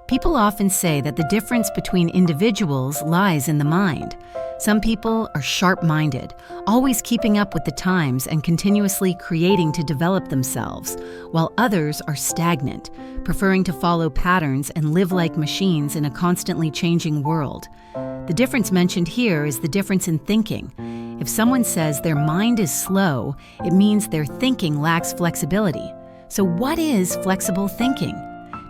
People often say that the difference between individuals lies in the mind. Some people are sharp-minded, always keeping up with the times and continuously creating to develop themselves, while others are stagnant, preferring to follow patterns and live like machines in a constantly changing world. The difference mentioned here is the difference in thinking. If someone says their mind is slow, it means their thinking lacks flexibility. So what is flexible thinking?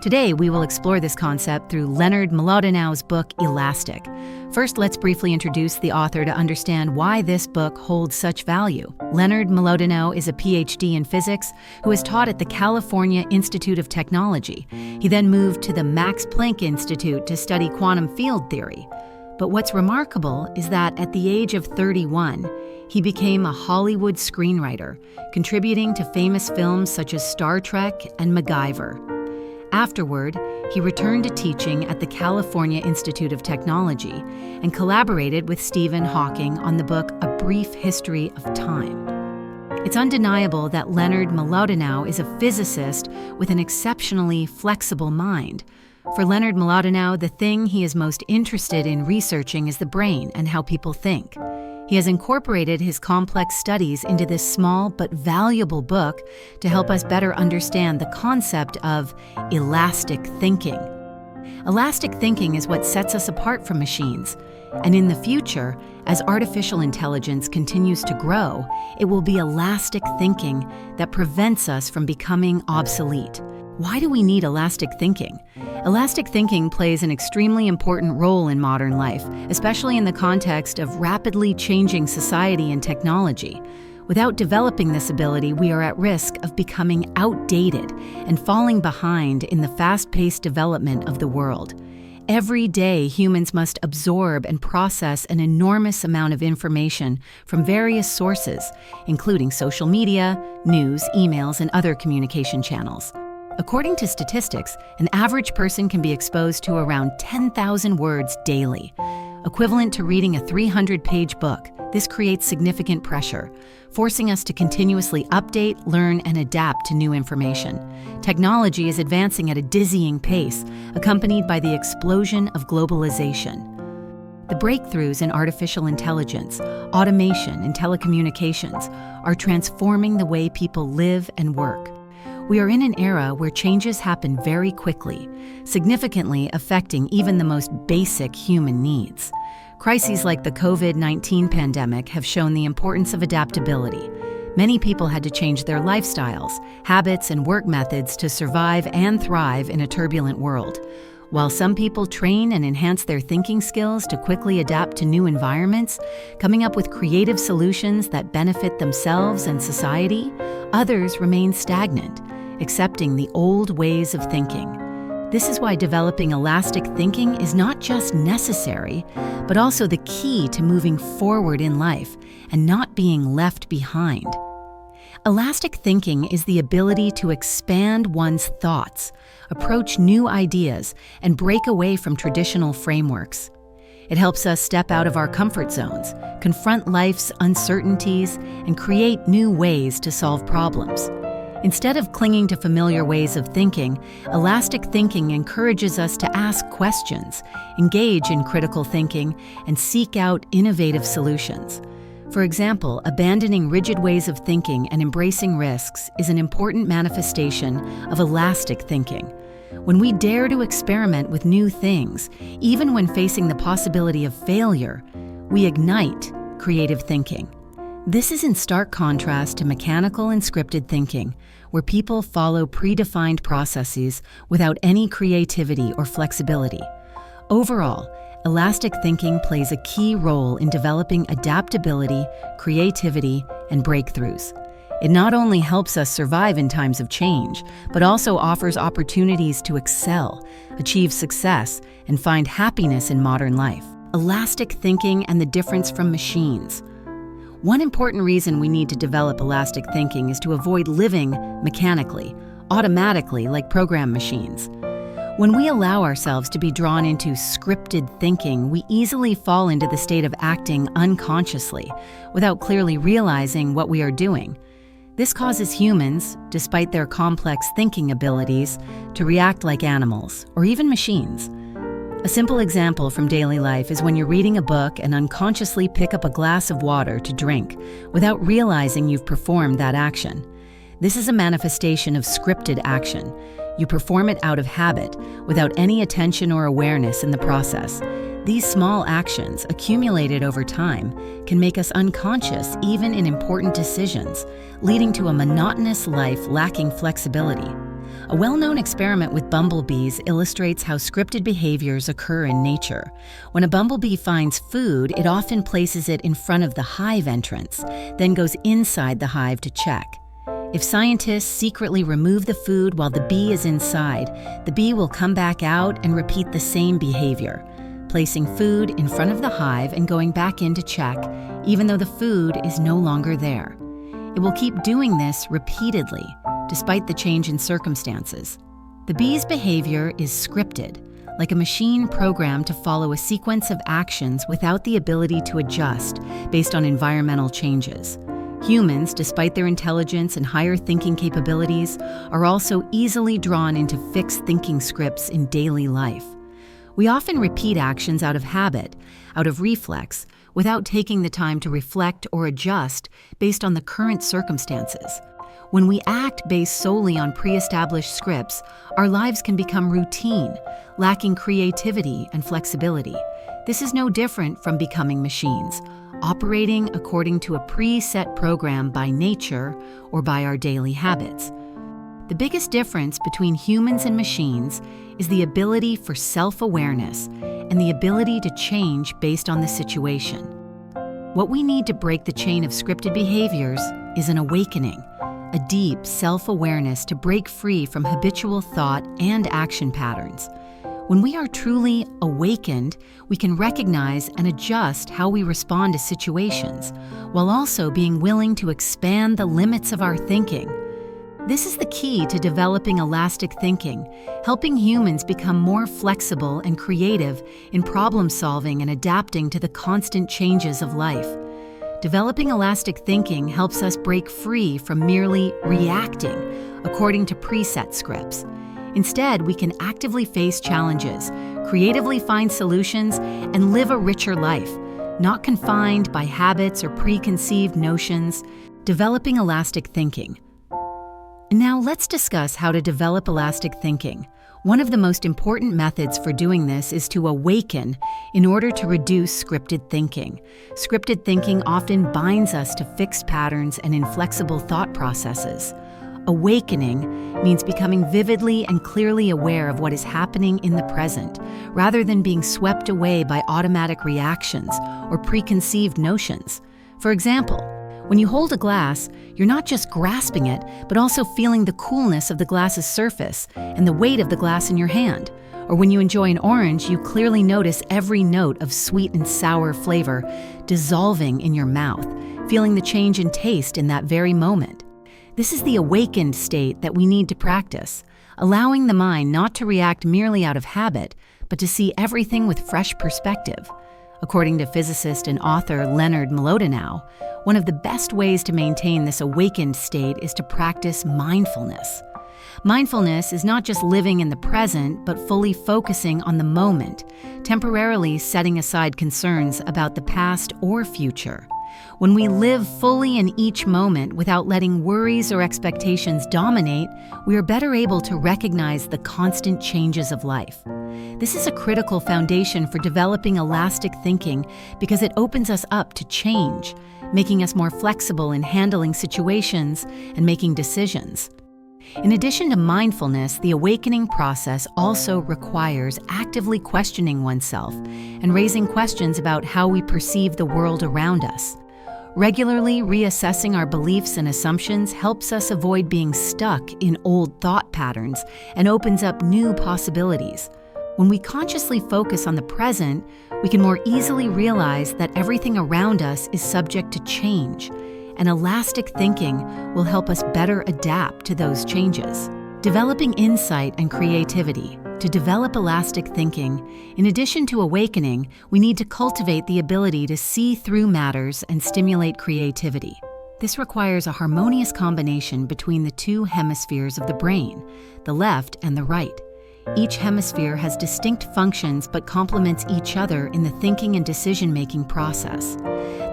Today, we will explore this concept through Leonard Mlodinow's book, 𝒆𝒗𝒆𝒍. First, let's briefly introduce the author to understand why this book holds such value. Leonard Mlodinow is a PhD in physics who has taught at the California Institute of Technology. He then moved to the Max Planck Institute to study quantum field theory. But what's remarkable is that at the age of 31, he became a Hollywood screenwriter, contributing to famous films such as Star Trek and MacGyver. Afterward, he returned to teaching at the California Institute of Technology and collaborated with Stephen Hawking on the book A Brief History of Time. It's undeniable that Leonard Mlodinow is a physicist with an exceptionally flexible mind. For Leonard Mlodinow, the thing he is most interested in researching is the brain and how people think. He has incorporated his complex studies into this small but valuable book to help us better understand the concept of elastic thinking. Elastic thinking is what sets us apart from machines, and in the future, as artificial intelligence continues to grow, it will be elastic thinking that prevents us from becoming obsolete. Why do we need elastic thinking? Elastic thinking plays an extremely important role in modern life, especially in the context of rapidly changing society and technology. Without developing this ability, we are at risk of becoming outdated and falling behind in the fast-paced development of the world. Every day, humans must absorb and process an enormous amount of information from various sources, including social media, news, emails, and other communication channels. According to statistics, an average person can be exposed to around 10,000 words daily, equivalent to reading a 300-page book. This creates significant pressure, forcing us to continuously update, learn, and adapt to new information. Technology is advancing at a dizzying pace, accompanied by the explosion of globalization. The breakthroughs in artificial intelligence, automation, and telecommunications are transforming the way people live and work. We are in an era where changes happen very quickly, significantly affecting even the most basic human needs. Crises like the COVID-19 pandemic have shown the importance of adaptability. Many people had to change their lifestyles, habits, and work methods to survive and thrive in a turbulent world. While some people train and enhance their thinking skills to quickly adapt to new environments, coming up with creative solutions that benefit themselves and society, others remain stagnant, accepting the old ways of thinking. This is why developing elastic thinking is not just necessary, but also the key to moving forward in life and not being left behind. Elastic thinking is the ability to expand one's thoughts, approach new ideas, and break away from traditional frameworks. It helps us step out of our comfort zones, confront life's uncertainties, and create new ways to solve problems. Instead of clinging to familiar ways of thinking, elastic thinking encourages us to ask questions, engage in critical thinking, and seek out innovative solutions. For example, abandoning rigid ways of thinking and embracing risks is an important manifestation of elastic thinking. When we dare to experiment with new things, even when facing the possibility of failure, we ignite creative thinking. This is in stark contrast to mechanical and scripted thinking, where people follow predefined processes without any creativity or flexibility. Overall, elastic thinking plays a key role in developing adaptability, creativity, and breakthroughs. It not only helps us survive in times of change, but also offers opportunities to excel, achieve success, and find happiness in modern life. Elastic thinking and the difference from machines. One important reason we need to develop elastic thinking is to avoid living mechanically, automatically like program machines. When we allow ourselves to be drawn into scripted thinking, we easily fall into the state of acting unconsciously, without clearly realizing what we are doing. This causes humans, despite their complex thinking abilities, to react like animals or even machines. A simple example from daily life is when you're reading a book and unconsciously pick up a glass of water to drink without realizing you've performed that action. This is a manifestation of scripted action. You perform it out of habit, without any attention or awareness in the process. These small actions, accumulated over time, can make us unconscious even in important decisions, leading to a monotonous life lacking flexibility. A well-known experiment with bumblebees illustrates how scripted behaviors occur in nature. When a bumblebee finds food, it often places it in front of the hive entrance, then goes inside the hive to check. If scientists secretly remove the food while the bee is inside, the bee will come back out and repeat the same behavior, placing food in front of the hive and going back in to check, even though the food is no longer there. It will keep doing this repeatedly, despite the change in circumstances. The bee's behavior is scripted, like a machine programmed to follow a sequence of actions without the ability to adjust based on environmental changes. Humans, despite their intelligence and higher thinking capabilities, are also easily drawn into fixed thinking scripts in daily life. We often repeat actions out of habit, out of reflex, without taking the time to reflect or adjust based on the current circumstances. When we act based solely on pre-established scripts, our lives can become routine, lacking creativity and flexibility. This is no different from becoming machines, operating according to a preset program by nature or by our daily habits. The biggest difference between humans and machines is the ability for self-awareness and the ability to change based on the situation. What we need to break the chain of scripted behaviors is an awakening, a deep self-awareness to break free from habitual thought and action patterns. When we are truly awakened, we can recognize and adjust how we respond to situations, while also being willing to expand the limits of our thinking. This is the key to developing elastic thinking, helping humans become more flexible and creative in problem solving and adapting to the constant changes of life. Developing elastic thinking helps us break free from merely reacting according to preset scripts. Instead, we can actively face challenges, creatively find solutions, and live a richer life, not confined by habits or preconceived notions. Developing elastic thinking. Now let's discuss how to develop elastic thinking. One of the most important methods for doing this is to awaken in order to reduce scripted thinking. Scripted thinking often binds us to fixed patterns and inflexible thought processes. Awakening means becoming vividly and clearly aware of what is happening in the present, rather than being swept away by automatic reactions or preconceived notions. For example, when you hold a glass, you're not just grasping it, but also feeling the coolness of the glass's surface and the weight of the glass in your hand. Or when you enjoy an orange, you clearly notice every note of sweet and sour flavor dissolving in your mouth, feeling the change in taste in that very moment. This is the awakened state that we need to practice, allowing the mind not to react merely out of habit, but to see everything with fresh perspective. According to physicist and author Leonard Mlodinow, one of the best ways to maintain this awakened state is to practice mindfulness. Mindfulness is not just living in the present, but fully focusing on the moment, temporarily setting aside concerns about the past or future. When we live fully in each moment without letting worries or expectations dominate, we are better able to recognize the constant changes of life. This is a critical foundation for developing elastic thinking because it opens us up to change, making us more flexible in handling situations and making decisions. In addition to mindfulness, the awakening process also requires actively questioning oneself and raising questions about how we perceive the world around us. Regularly reassessing our beliefs and assumptions helps us avoid being stuck in old thought patterns and opens up new possibilities. When we consciously focus on the present, we can more easily realize that everything around us is subject to change, and elastic thinking will help us better adapt to those changes. Developing insight and creativity. To develop elastic thinking, in addition to awakening, we need to cultivate the ability to see through matters and stimulate creativity. This requires a harmonious combination between the two hemispheres of the brain, the left and the right. Each hemisphere has distinct functions but complements each other in the thinking and decision-making process.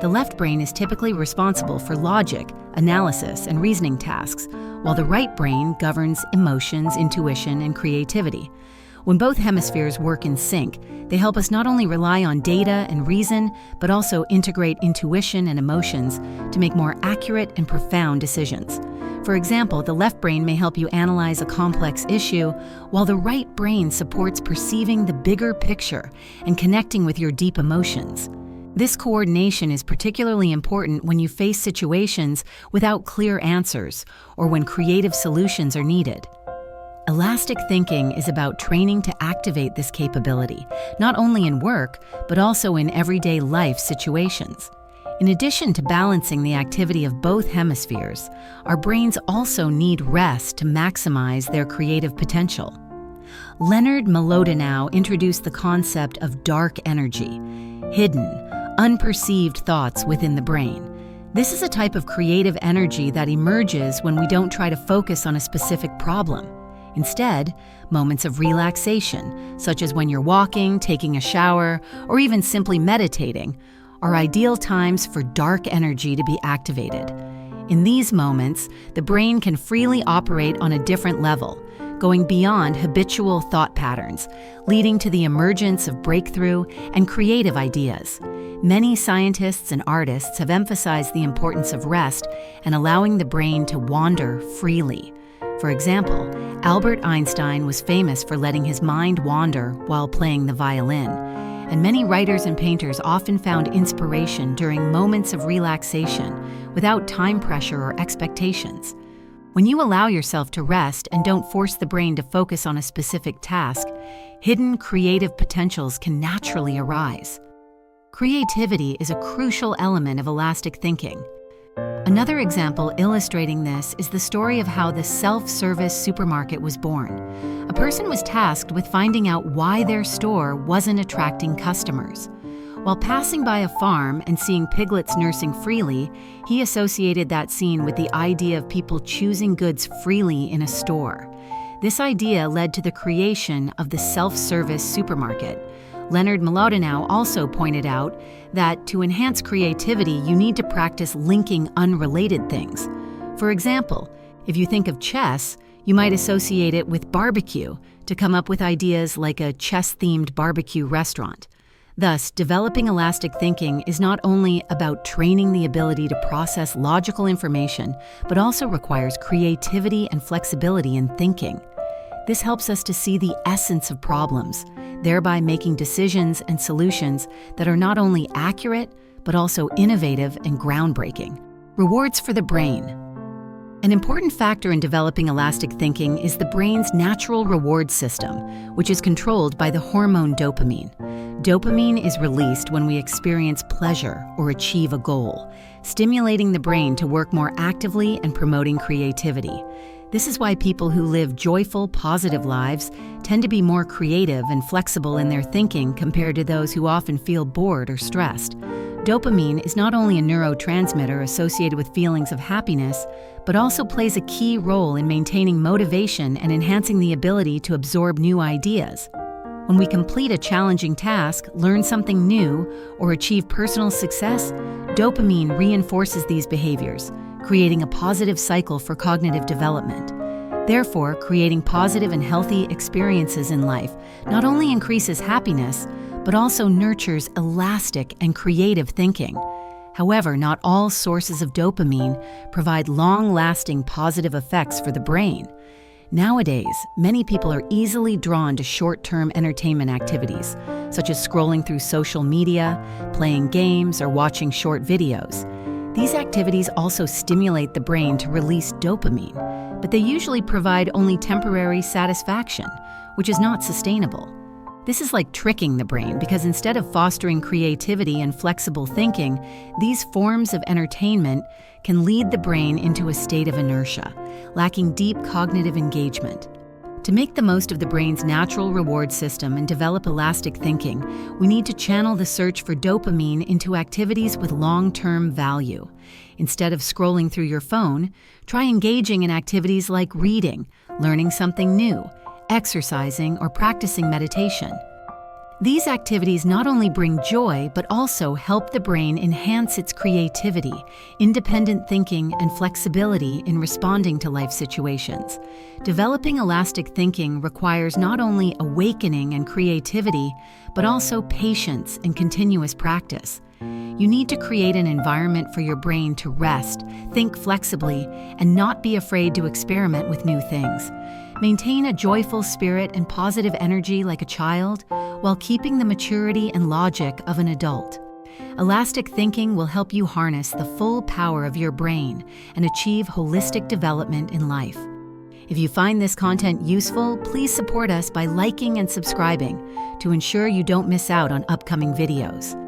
The left brain is typically responsible for logic, analysis, and reasoning tasks, while the right brain governs emotions, intuition, and creativity. When both hemispheres work in sync, they help us not only rely on data and reason, but also integrate intuition and emotions to make more accurate and profound decisions. For example, the left brain may help you analyze a complex issue, while the right brain supports perceiving the bigger picture and connecting with your deep emotions. This coordination is particularly important when you face situations without clear answers or when creative solutions are needed. Elastic thinking is about training to activate this capability, not only in work, but also in everyday life situations. In addition to balancing the activity of both hemispheres, our brains also need rest to maximize their creative potential. Leonard Mlodinow introduced the concept of dark energy, hidden, unperceived thoughts within the brain. This is a type of creative energy that emerges when we don't try to focus on a specific problem. Instead, moments of relaxation, such as when you're walking, taking a shower, or even simply meditating, are ideal times for dark energy to be activated. In these moments, the brain can freely operate on a different level, going beyond habitual thought patterns, leading to the emergence of breakthrough and creative ideas. Many scientists and artists have emphasized the importance of rest and allowing the brain to wander freely. For example, Albert Einstein was famous for letting his mind wander while playing the violin, and many writers and painters often found inspiration during moments of relaxation without time pressure or expectations. When you allow yourself to rest and don't force the brain to focus on a specific task, hidden creative potentials can naturally arise. Creativity is a crucial element of elastic thinking. Another example illustrating this is the story of how the self-service supermarket was born. A person was tasked with finding out why their store wasn't attracting customers. While passing by a farm and seeing piglets nursing freely, he associated that scene with the idea of people choosing goods freely in a store. This idea led to the creation of the self-service supermarket. Leonard Mlodinow also pointed out that to enhance creativity, you need to practice linking unrelated things. For example, if you think of chess, you might associate it with barbecue to come up with ideas like a chess-themed barbecue restaurant. Thus, developing elastic thinking is not only about training the ability to process logical information, but also requires creativity and flexibility in thinking. This helps us to see the essence of problems, thereby making decisions and solutions that are not only accurate, but also innovative and groundbreaking. Rewards for the brain. An important factor in developing elastic thinking is the brain's natural reward system, which is controlled by the hormone dopamine. Dopamine is released when we experience pleasure or achieve a goal, stimulating the brain to work more actively and promoting creativity. This is why people who live joyful, positive lives tend to be more creative and flexible in their thinking compared to those who often feel bored or stressed. Dopamine is not only a neurotransmitter associated with feelings of happiness, but also plays a key role in maintaining motivation and enhancing the ability to absorb new ideas. When we complete a challenging task, learn something new, or achieve personal success, dopamine reinforces these behaviors, creating a positive cycle for cognitive development. Therefore, creating positive and healthy experiences in life not only increases happiness, but also nurtures elastic and creative thinking. However, not all sources of dopamine provide long-lasting positive effects for the brain. Nowadays, many people are easily drawn to short-term entertainment activities, such as scrolling through social media, playing games, or watching short videos. These activities also stimulate the brain to release dopamine, but they usually provide only temporary satisfaction, which is not sustainable. This is like tricking the brain because instead of fostering creativity and flexible thinking, these forms of entertainment can lead the brain into a state of inertia, lacking deep cognitive engagement. To make the most of the brain's natural reward system and develop elastic thinking, we need to channel the search for dopamine into activities with long-term value. Instead of scrolling through your phone, try engaging in activities like reading, learning something new, exercising, or practicing meditation. These activities not only bring joy, but also help the brain enhance its creativity, independent thinking, and flexibility in responding to life situations. Developing elastic thinking requires not only awakening and creativity, but also patience and continuous practice. You need to create an environment for your brain to rest, think flexibly, and not be afraid to experiment with new things. Maintain a joyful spirit and positive energy like a child, while keeping the maturity and logic of an adult. Elastic thinking will help you harness the full power of your brain and achieve holistic development in life. If you find this content useful, please support us by liking and subscribing to ensure you don't miss out on upcoming videos.